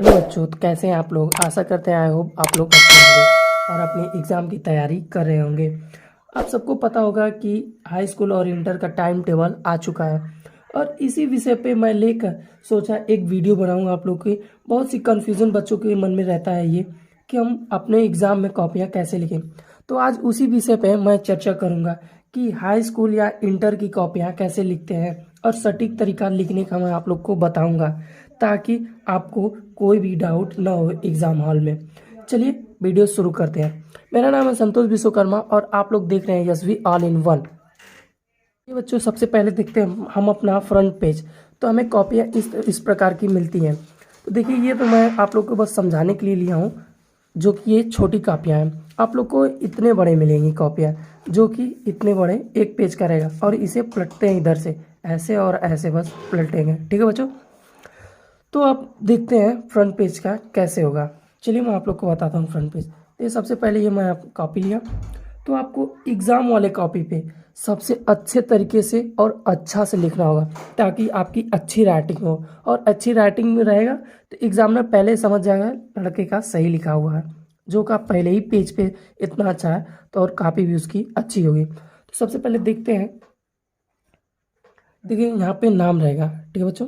Hello बच्चों, तो कैसे हैं आप लोग। आशा करते हैं आई होप आप लोग अच्छे होंगे और अपने एग्ज़ाम की तैयारी कर रहे होंगे। आप सबको पता होगा कि हाई स्कूल और इंटर का टाइम टेबल आ चुका है और इसी विषय पे मैं लेकर सोचा एक वीडियो बनाऊंगा आप लोग की। बहुत सी कन्फ्यूज़न बच्चों के मन में रहता है ये कि हम अपने एग्ज़ाम में कॉपियाँ कैसे लिखें। तो आज उसी विषय पे मैं चर्चा करूँगा कि हाई स्कूल या इंटर की कॉपियाँ कैसे लिखते हैं और सटीक तरीका लिखने का मैं आप लोग को बताऊँगा ताकि आपको कोई भी डाउट ना हो एग्ज़ाम हॉल में। चलिए वीडियो शुरू करते हैं। मेरा नाम है संतोष विश्वकर्मा और आप लोग देख रहे हैं यशवी ऑल इन वन। ये बच्चों, सबसे पहले देखते हैं हम अपना फ्रंट पेज। तो हमें कॉपियाँ इस प्रकार की मिलती हैं। तो देखिए, ये तो मैं आप लोग को बस समझाने के लिए लिया हूँ जो कि ये छोटी कॉपियाँ हैं। आप लोग को इतने बड़े मिलेंगी कॉपियाँ जो कि इतने बड़े एक पेज का रहेगा और इसे पलटते हैं इधर से ऐसे और ऐसे, बस पलटेंगे। ठीक है बच्चों, तो आप देखते हैं फ्रंट पेज का कैसे होगा। चलिए मैं आप लोग को बताता हूँ फ्रंट पेज। ये सबसे पहले ये मैं कॉपी लिया। तो आपको एग्ज़ाम वाले कॉपी पे सबसे अच्छे तरीके से और अच्छा से लिखना होगा ताकि आपकी अच्छी राइटिंग हो, और अच्छी राइटिंग में रहेगा तो एग्जामिनर पहले समझ जाएगा लड़के का सही लिखा हुआ है। जो का पहले ही पेज पे इतना अच्छा है तो और कॉपी भी उसकी अच्छी होगी। तो सबसे पहले देखते हैं। देखिए यहाँ पे नाम रहेगा, ठीक है बच्चों।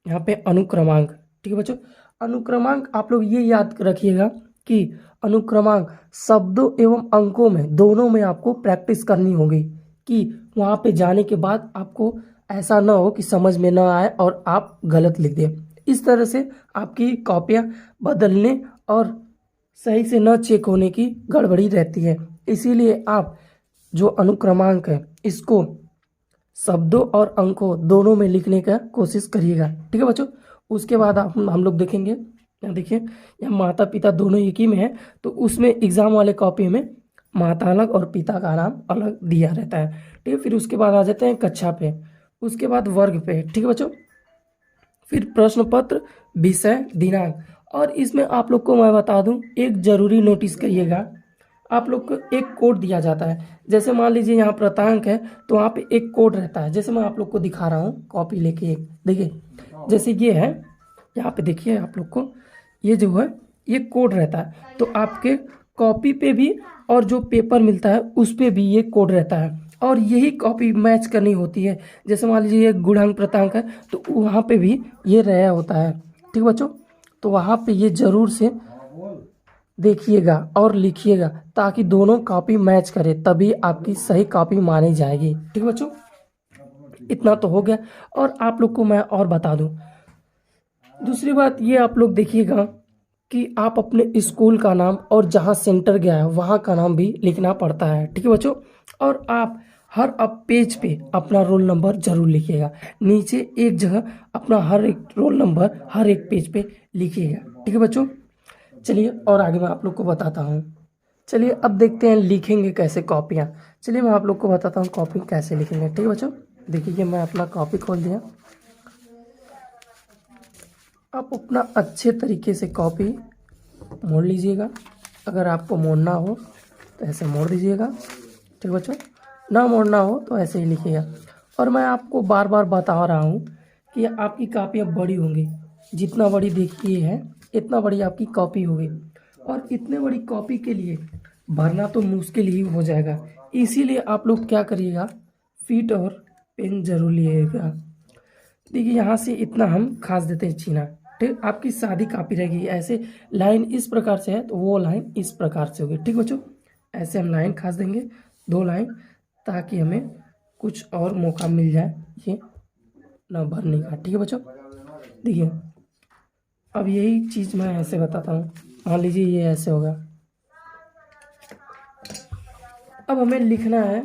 यहाँ पे अनुक्रमांक, ठीक है बच्चों। अनुक्रमांक आप लोग ये याद रखिएगा कि अनुक्रमांक शब्दों एवं अंकों में दोनों में आपको प्रैक्टिस करनी होगी कि वहाँ पे जाने के बाद आपको ऐसा ना हो कि समझ में ना आए और आप गलत लिख दें। इस तरह से आपकी कॉपियाँ बदलने और सही से न चेक होने की गड़बड़ी रहती है। इसीलिए आप जो अनुक्रमांक है इसको शब्दों और अंकों दोनों में लिखने का कोशिश करिएगा, ठीक है बच्चों। उसके बाद हम लोग देखेंगे। यहाँ देखिए, यहाँ माता पिता दोनों एक ही में है तो उसमें एग्जाम वाले कॉपी में माता अलग और पिता का नाम अलग दिया रहता है, ठीक है। फिर उसके बाद आ जाते हैं कक्षा पे, उसके बाद वर्ग पे, ठीक है बच्चों। फिर प्रश्न पत्र, विषय, दिनांक। और इसमें आप लोग को मैं बता दूं, एक जरूरी नोटिस करिएगा। आप लोग को एक कोड दिया जाता है। जैसे मान लीजिए यहाँ प्रांतांक है तो वहाँ पे एक कोड रहता है। जैसे मैं आप लोग को दिखा रहा हूँ कॉपी लेके, एक देखिए जैसे ये है। यहाँ पे देखिए आप लोग को ये जो है ये कोड रहता है। तो आपके कॉपी पे भी और जो पेपर मिलता है उस पे भी ये कोड रहता है और यही कॉपी मैच करनी होती है। जैसे मान लीजिए ये गुणांक प्रतांक है तो वहाँ पे भी ये रहा होता है, ठीक बच्चों। तो वहाँ पे ये जरूर से देखिएगा और लिखिएगा ताकि दोनों कॉपी मैच करे, तभी आपकी सही कॉपी मानी जाएगी, ठीक है बच्चों। इतना तो हो गया। और आप लोग को मैं और बता दूं, दूसरी बात ये आप लोग देखिएगा कि आप अपने स्कूल का नाम और जहाँ सेंटर गया है वहाँ का नाम भी लिखना पड़ता है, ठीक है बच्चों। और आप हर अब पेज पे अपना रोल नंबर जरूर लिखिएगा। नीचे एक जगह अपना हर एक रोल नंबर हर एक पेज पे लिखिएगा, ठीक है बच्चों। चलिए और आगे मैं आप लोग को बताता हूँ। चलिए अब देखते हैं लिखेंगे कैसे कॉपियाँ। चलिए मैं आप लोग को बताता हूँ कॉपी कैसे लिखेंगे, ठीक है बच्चों। देखिए ये मैं अपना कॉपी खोल दिया। आप अपना अच्छे तरीके से कॉपी मोड़ लीजिएगा। अगर आपको मोड़ना हो तो ऐसे मोड़ दीजिएगा, ठीक बच्चों। ना मोड़ना हो तो ऐसे ही लिखिएगा। और मैं आपको बार बार बता रहा हूँ कि आपकी कॉपियाँ बड़ी होंगी। जितना बड़ी देखिए है इतना बड़ी आपकी कॉपी होगी और इतने बड़ी कॉपी के लिए भरना तो मुश्किल ही हो जाएगा। इसीलिए आप लोग क्या करिएगा, फीट और पेन जरूर लिएगा। देखिए यहाँ से इतना हम खास देते हैं चीना, ठीक। आपकी सादी कॉपी रहेगी, ऐसे लाइन इस प्रकार से है तो वो लाइन इस प्रकार से होगी, ठीक बच्चों। ऐसे हम लाइन खास देंगे, 2 लाइन, ताकि हमें कुछ और मौका मिल जाए ये ना भरने का, ठीक है बच्चों। देखिए अब यही चीज़ मैं ऐसे बताता हूँ। मान लीजिए ये ऐसे होगा। अब हमें लिखना है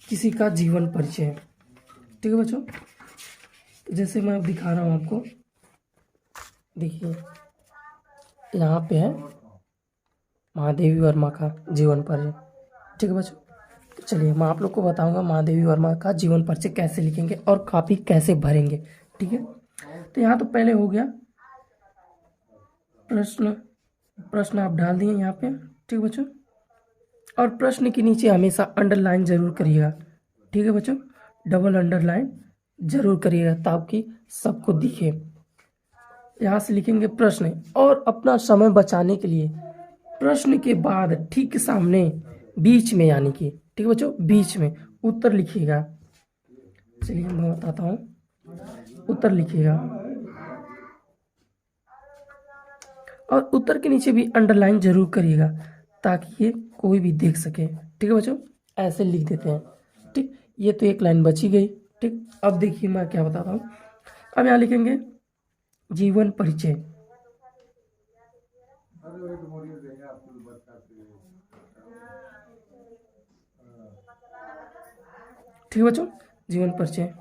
किसी का जीवन परिचय, ठीक है बच्चों। तो जैसे मैं अब दिखा रहा हूँ आपको, देखिए यहाँ पे है महादेवी वर्मा का जीवन परिचय, ठीक है बच्चों। तो चलिए मैं आप लोग को बताऊंगा महादेवी वर्मा का जीवन परिचय कैसे लिखेंगे और कॉपी कैसे भरेंगे, ठीक है। तो यहाँ तो पहले हो गया प्रश्न। प्रश्न आप डाल दिए यहाँ पे, ठीक है बच्चों। और प्रश्न के नीचे हमेशा अंडरलाइन जरूर करिएगा, ठीक है बच्चों। डबल अंडरलाइन जरूर करिएगा ताकि सबको दिखे। यहाँ से लिखेंगे प्रश्न, और अपना समय बचाने के लिए प्रश्न के बाद ठीक सामने बीच में, यानी कि ठीक है बच्चों, बीच में उत्तर लिखिएगा। चलिए मैं बताता हूँ, उत्तर लिखिएगा और उत्तर के नीचे भी अंडरलाइन जरूर करिएगा ताकि ये कोई भी देख सके। ठीक है बच्चों, ऐसे लिख देते हैं। ठीक, ये तो एक लाइन बची गई। ठीक, अब देखिए मैं क्या बताता हूँ। अब यहाँ लिखेंगे जीवन परिचय। ठीक है बच्चों, जीवन परिचय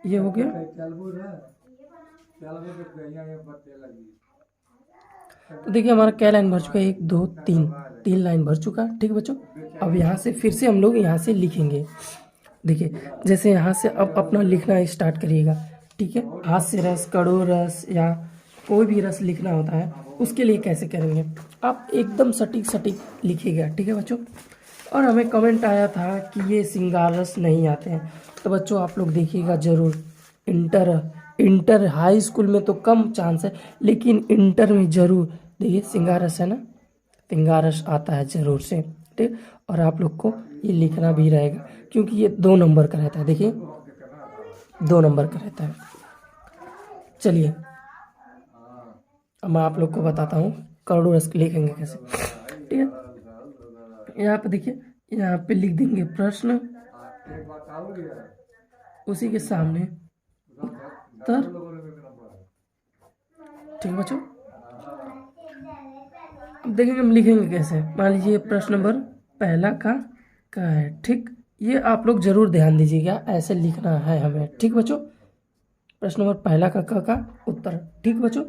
ये हो गया। तो देखिए हमारा क्या लाइन भर चुका है, 1 2 3, 3 लाइन भर चुका है। ठीक है बच्चों, अब यहाँ से फिर से हम लोग यहाँ से लिखेंगे। देखिए जैसे यहाँ से अब अपना लिखना स्टार्ट करिएगा। ठीक है, हास्य रस, कड़ू रस या कोई भी रस लिखना होता है, उसके लिए कैसे करेंगे, आप एकदम सटीक सटीक लिखिएगा। ठीक है बच्चों, और हमें कमेंट आया था कि ये श्रृंगार रस नहीं आते हैं, तो बच्चों आप लोग देखिएगा ज़रूर। इंटर हाई स्कूल में तो कम चांस है, लेकिन इंटर में ज़रूर देखिए श्रृंगार रस है ना, श्रृंगार रस आता है ज़रूर से। ठीक, और आप लोग को ये लिखना भी रहेगा क्योंकि ये 2 नंबर का रहता है। देखिए 2 नंबर का रहता है। चलिए अब मैं आप लोग को बताता हूँ करोड़ों रस लिखेंगे कैसे। ठीक है, यहाँ पे देखिए, यहाँ पे लिख देंगे प्रश्न, उसी के सामने उत्तर। ठीक है बच्चों, अब देखेंगे हम लिखेंगे कैसे। मान लीजिए प्रश्न नंबर पहला का है। ठीक, ये आप लोग जरूर ध्यान दीजिएगा, ऐसे लिखना है हमें। ठीक बच्चों, प्रश्न नंबर पहला का उत्तर। ठीक बच्चों,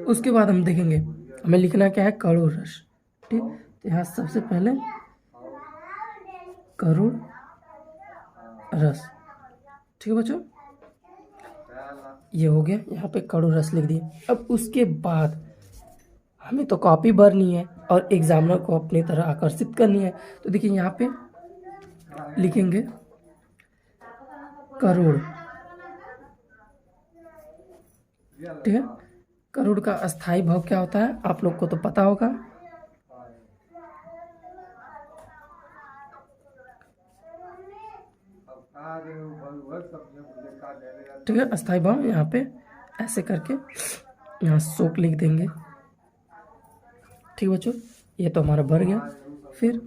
उसके बाद हम देखेंगे हमें लिखना क्या है, करोड़ रस। ठीक, तो यहाँ सबसे पहले करोड़ रस। ठीक है बच्चों, ये हो गया, यहाँ पे करोड़ रस लिख दिए। अब उसके बाद हमें तो कॉपी भरनी है और एग्जामिनर को अपनी तरह आकर्षित करनी है। तो देखिए यहाँ पे लिखेंगे करोड़। ठीक है, करोड़ का अस्थाई भाव क्या होता है आप लोग को तो पता होगा। ठीक है, अस्थाई भाव यहाँ पे ऐसे करके यहाँ शोक लिख देंगे। ठीक बच्चों, ये तो हमारा भर गया। फिर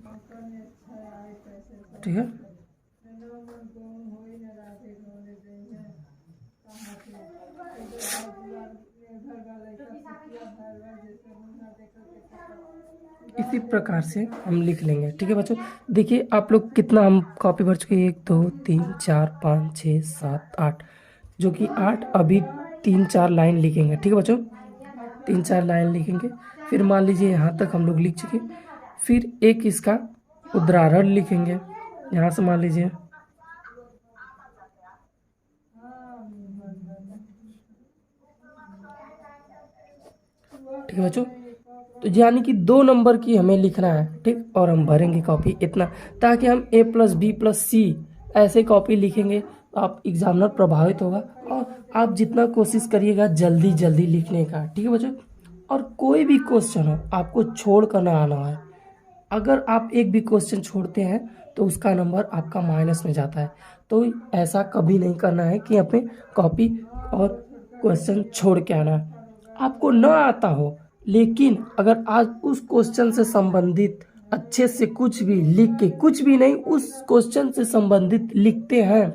ठीक है, इसी प्रकार से हम लिख लेंगे। ठीक है बच्चों, देखिए आप लोग कितना हम कॉपी भर चुके हैं, 1 2 3 4 5 6 7 8, जो कि 8 अभी 3 4 लाइन लिखेंगे। ठीक है बच्चों, 3 4 लाइन लिखेंगे। फिर मान लीजिए यहाँ तक हम लोग लिख चुके, फिर एक इसका उदाहरण लिखेंगे। यहाँ से मान लीजिए ठीक है बच्चों, तो यानी कि 2 नंबर की हमें लिखना है। ठीक, और हम भरेंगे कॉपी इतना, ताकि हम A+B+C ऐसे कॉपी लिखेंगे तो आप एग्जामिनर प्रभावित होगा। और आप जितना कोशिश करिएगा जल्दी जल्दी लिखने का। ठीक है बच्चों, और कोई भी क्वेश्चन हो आपको छोड़ कर ना आना है। अगर आप एक भी क्वेश्चन छोड़ते हैं तो उसका नंबर आपका माइनस में जाता है। तो ऐसा कभी नहीं करना है कि अपने कॉपी और क्वेश्चन छोड़ के आना है। आपको ना आता हो, लेकिन अगर आज उस क्वेश्चन से संबंधित अच्छे से कुछ भी लिख के, कुछ भी नहीं उस क्वेश्चन से संबंधित लिखते हैं,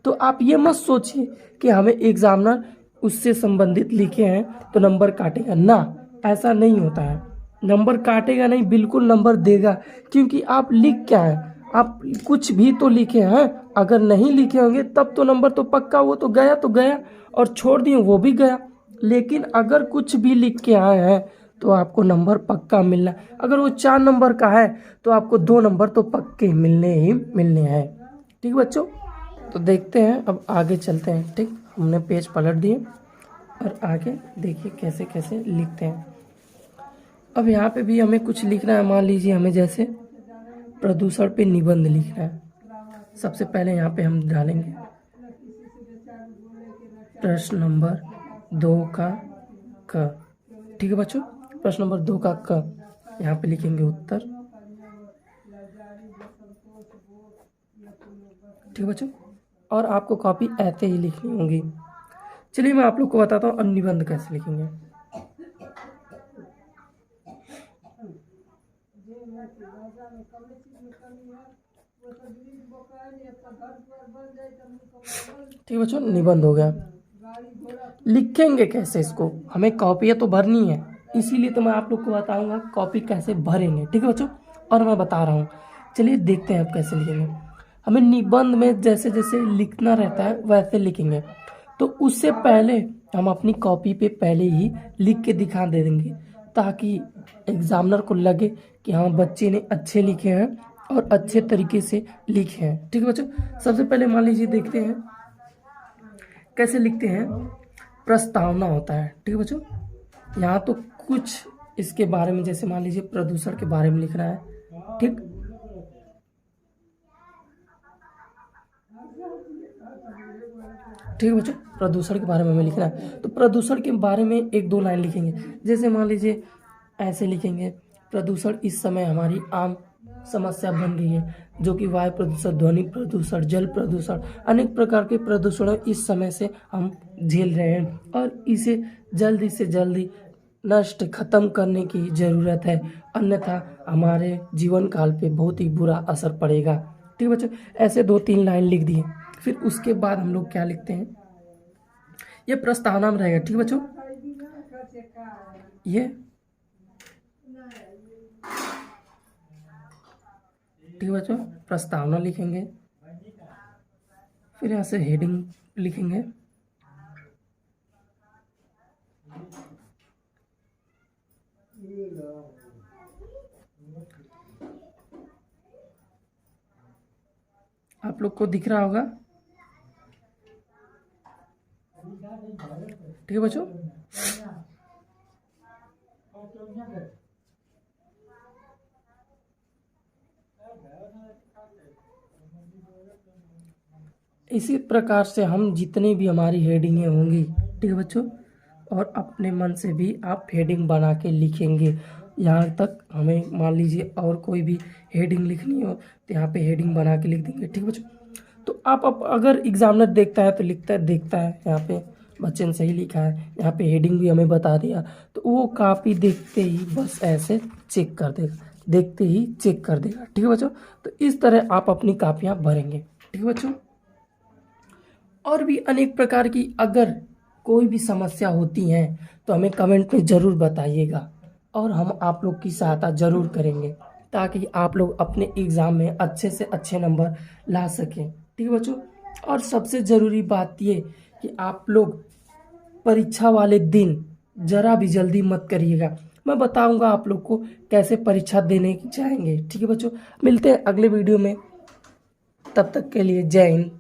तो आप ये मत सोचिए कि हमें एग्जामिनर उससे संबंधित लिखे हैं तो नंबर काटेगा ना। ऐसा नहीं होता है, नंबर काटेगा नहीं, बिल्कुल नंबर देगा। क्योंकि आप लिख क्या है, आप कुछ भी तो लिखे हैं। अगर नहीं लिखे होंगे तब तो नंबर तो पक्का, वो तो गया और छोड़ दिए वो भी गया। लेकिन अगर कुछ भी लिख के आए हैं तो आपको नंबर पक्का मिलना। अगर वो 4 नंबर का है तो आपको 2 नंबर तो पक्के मिलने ही मिलने हैं। ठीक बच्चों, तो देखते हैं, अब आगे चलते हैं। ठीक, हमने पेज पलट दिए और आगे देखिए कैसे कैसे लिखते हैं। अब यहाँ पे भी हमें कुछ लिखना है। मान लीजिए हमें जैसे प्रदूषण पे निबंध लिखना है। सबसे पहले यहाँ पे हम डालेंगे प्रश्न नंबर 2 का क। ठीक है बच्चों, प्रश्न नंबर 2 का क यहाँ पे लिखेंगे उत्तर। ठीक है बच्चों, और आपको कॉपी ऐसे ही लिखनी होगी। चलिए मैं आप लोग को बताता हूँ निबंध कैसे लिखेंगे। ठीक है बच्चों, निबंध हो गया। लिखेंगे कैसे इसको, हमें कॉपियाँ तो भरनी है, इसीलिए तो मैं आप लोग को बताऊंगा कॉपी कैसे भरेंगे। ठीक है बच्चों, और मैं बता रहा हूँ, चलिए देखते हैं आप कैसे लिखेंगे। हमें निबंध में जैसे जैसे लिखना रहता है वैसे लिखेंगे, तो उससे पहले हम अपनी कॉपी पे पहले ही लिख के दिखा दे देंगे, ताकि एग्जामिनर को लगे कि हाँ बच्चे ने अच्छे लिखे हैं और अच्छे तरीके से लिखे हैं। ठीक है बच्चों, सबसे पहले मान लीजिए देखते हैं कैसे लिखते हैं। प्रस्तावना होता है। ठीक है बच्चों, यहाँ तो कुछ इसके बारे में, जैसे मान लीजिए प्रदूषण के बारे में लिखना है। ठीक, ठीक है बच्चों, प्रदूषण के बारे में हमें लिखना है, तो प्रदूषण के बारे में 1-2 लाइन लिखेंगे। जैसे मान लीजिए ऐसे लिखेंगे, प्रदूषण इस समय हमारी आम समस्या बन गई है, जो कि वायु प्रदूषण, ध्वनि प्रदूषण, जल प्रदूषण, अनेक प्रकार के प्रदूषण इस समय से हम झेल रहे हैं, और इसे जल्दी से जल्दी नष्ट खत्म करने की ज़रूरत है, अन्यथा हमारे जीवन काल पे बहुत ही बुरा असर पड़ेगा। ठीक है बच्चों, ऐसे 2-3 लाइन लिख दिए। फिर उसके बाद हम लोग क्या लिखते हैं, ये प्रस्तावना में रहेगा। ठीक है बच्चों, ये ठीक है बच्चों, प्रस्तावना लिखेंगे, फिर यहाँ से हेडिंग लिखेंगे। आप लोग को दिख रहा होगा। ठीक है बच्चों, इसी प्रकार से हम जितनी भी हमारी हेडिंगें होंगी, ठीक है बच्चों, और अपने मन से भी आप हेडिंग बना के लिखेंगे। यहाँ तक हमें मान लीजिए और कोई भी हेडिंग लिखनी हो तो यहाँ पे हेडिंग बना के लिख देंगे। ठीक है बच्चों, तो आप अगर एग्जामिनर देखता है तो लिखता है, देखता है यहाँ पे बच्चे ने सही लिखा है, यहाँ पे हेडिंग भी हमें बता दिया, तो वो कॉपी देखते ही बस ऐसे चेक कर देगा, देखते ही चेक कर देगा। ठीक है बच्चों, तो इस तरह आप अपनी कॉपियाँ भरेंगे। ठीक है बच्चों, और भी अनेक प्रकार की अगर कोई भी समस्या होती हैं तो हमें कमेंट में ज़रूर बताइएगा, और हम आप लोग की सहायता ज़रूर करेंगे, ताकि आप लोग अपने एग्ज़ाम में अच्छे से अच्छे नंबर ला सकें। ठीक है बच्चों, और सबसे ज़रूरी बात ये कि आप लोग परीक्षा वाले दिन ज़रा भी जल्दी मत करिएगा, मैं बताऊंगा आप लोग को कैसे परीक्षा देने जाएंगे। ठीक है बच्चों, मिलते हैं अगले वीडियो में, तब तक के लिए जय हिंद।